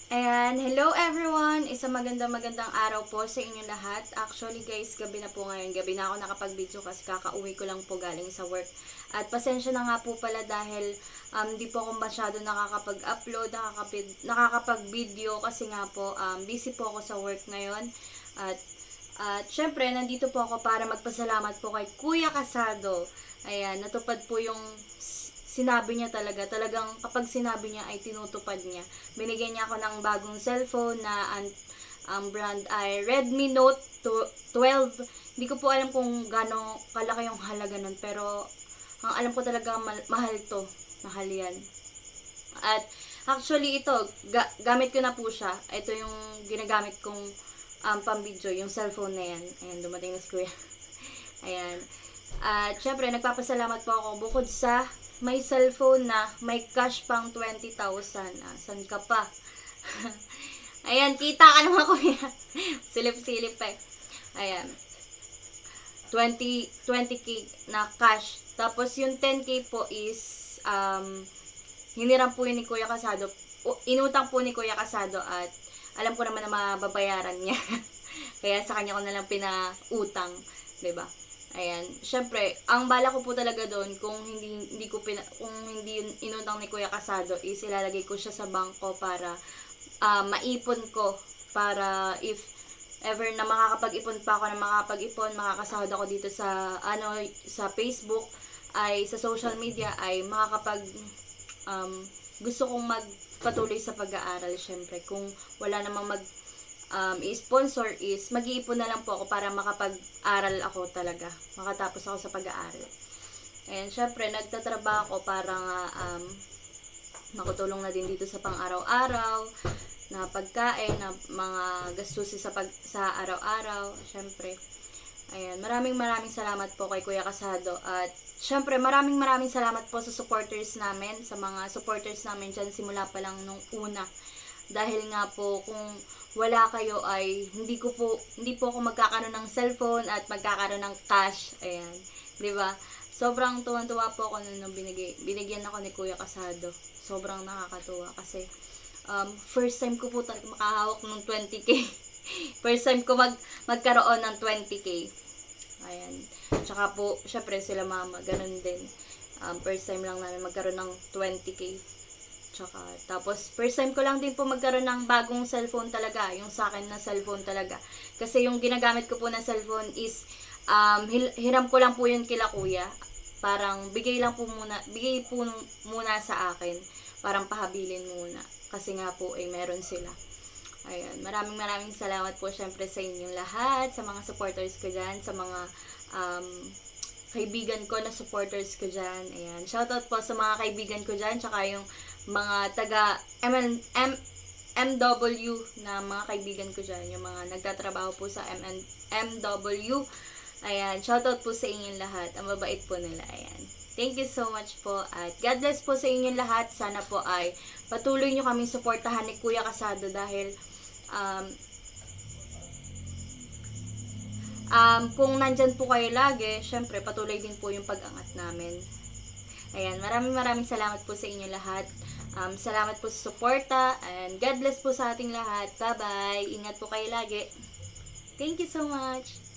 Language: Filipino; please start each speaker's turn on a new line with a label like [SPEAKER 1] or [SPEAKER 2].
[SPEAKER 1] Ayan, hello everyone! Isang magandang araw po sa inyo lahat. Actually guys, gabi na po ngayon. Gabi na ako nakapag-video kasi kakauwi ko lang po galing sa work. At pasensya na nga po pala dahil di po ako masyado nakakapag-upload, nakakapag-video kasi nga po busy po ako sa work ngayon. At syempre, nandito po ako para magpasalamat po kay Kuya Casado. Ayan, natupad po yung sinabi niya talagang kapag sinabi niya ay tinutupad niya. Binigyan niya ako ng bagong cellphone na ang brand ay Redmi Note 12. Hindi ko po alam kung gaano kalaki yung halaga nun, pero ang alam ko talaga mahal to. Mahal yan. At actually ito, gamit ko na po siya. Ito yung ginagamit kong pang-video, yung cellphone na yan. Ayan, dumating na si Kuya. Ayan. At syempre, nagpapasalamat po ako bukod sa may cellphone na may cash pang 20,000. San ka pa? Ayan, kita ka naman Kuya. Silip-silip eh. Ayan. 20k na cash. Tapos yung 10k po is hiniram po yun ni Kuya Casado. Inutang po ni Kuya Casado at alam ko naman na mababayaran niya. Kaya sa kanya ko na lang pinautang, 'di ba? Ayan, syempre, ang bala ko po talaga doon kung hindi inutang ni Kuya Casado is ilalagay ko siya sa bangko para maipon ko para if ever na makakapag-ipon pa ako na makakasahod ako dito sa Facebook ay sa social media ay gusto kong magpatuloy sa pag-aaral syempre kung wala namang i-sponsor is mag-iipon na lang po ako para makapag-aral ako talaga. Makatapos ako sa pag-aaral. Ayan, syempre, nagtatrabaho ako para nga makutulong na din dito sa pang-araw-araw na pagkain, na mga gastusin sa araw-araw. Syempre, ayan, maraming salamat po kay Kuya Casado. At syempre, maraming salamat po sa supporters namin, sa mga supporters namin dyan simula pa lang nung una. Dahil nga po kung wala kayo ay hindi po ako magkakaroon ng cellphone at magkakaroon ng cash. Ayan, 'di ba? Sobrang tuwang-tuwa po ako nung binigyan ako ni Kuya Casado. Sobrang nakakatuwa kasi first time ko po talaga makahawak ng 20k. First time ko magkaroon ng 20k. Ayan. Tsaka po, syempre sila mama, ganun din. First time lang namin magkaroon ng 20k. Tapos, first time ko lang din po magkaroon ng bagong cellphone talaga. Yung sa akin na cellphone talaga. Kasi yung ginagamit ko po na cellphone is, hiram ko lang po yun kila Kuya. Parang, bigay po muna sa akin. Parang pahabilin muna. Kasi nga po, meron sila. Ayan, maraming salamat po syempre sa inyong lahat, sa mga supporters ko dyan, sa mga, kaibigan ko na supporters ko dyan. Ayan, shoutout po sa mga kaibigan ko dyan, tsaka yung mga taga MW na mga kaibigan ko dyan, yung mga nagtatrabaho po sa MW. Ayan, shoutout po sa inyong lahat. Ang mabait po nila. Ayan. Thank you so much po at God bless po sa inyong lahat. Sana po ay patuloy nyo kaming suportahan ni Kuya Casado dahil kung nandyan po kayo lagi, syempre patuloy din po yung pag-angat namin. Ayan, maraming salamat po sa inyo lahat. Salamat po sa suporta and God bless po sa ating lahat. Bye-bye. Ingat po kayo lagi. Thank you so much.